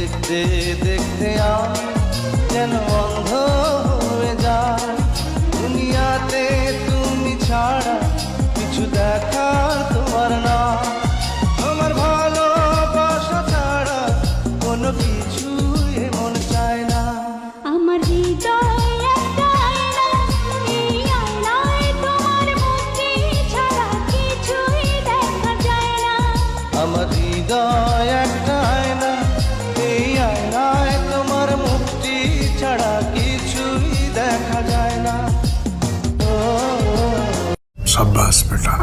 দেখতে দেখতে আমি যেন অন্ধ হয়ে যাই। দুনিয়াতে তুমি ছাড়া কিছু দেখার তোমার না, তোমার ভালোবাসা ছাড়া কোনো কিছু এমন চায় না। আমার হৃদয় একটা আয়না, এই আয়নায় তোমার মুক্তি ছাড়া কিছুই দেখা যায় না। আমার হৃদয় একটা আয়না, এই আয়নায় তোমার মুক্তি ছাড়া কিছুই দেখা যায় না। शाबाश बेटा।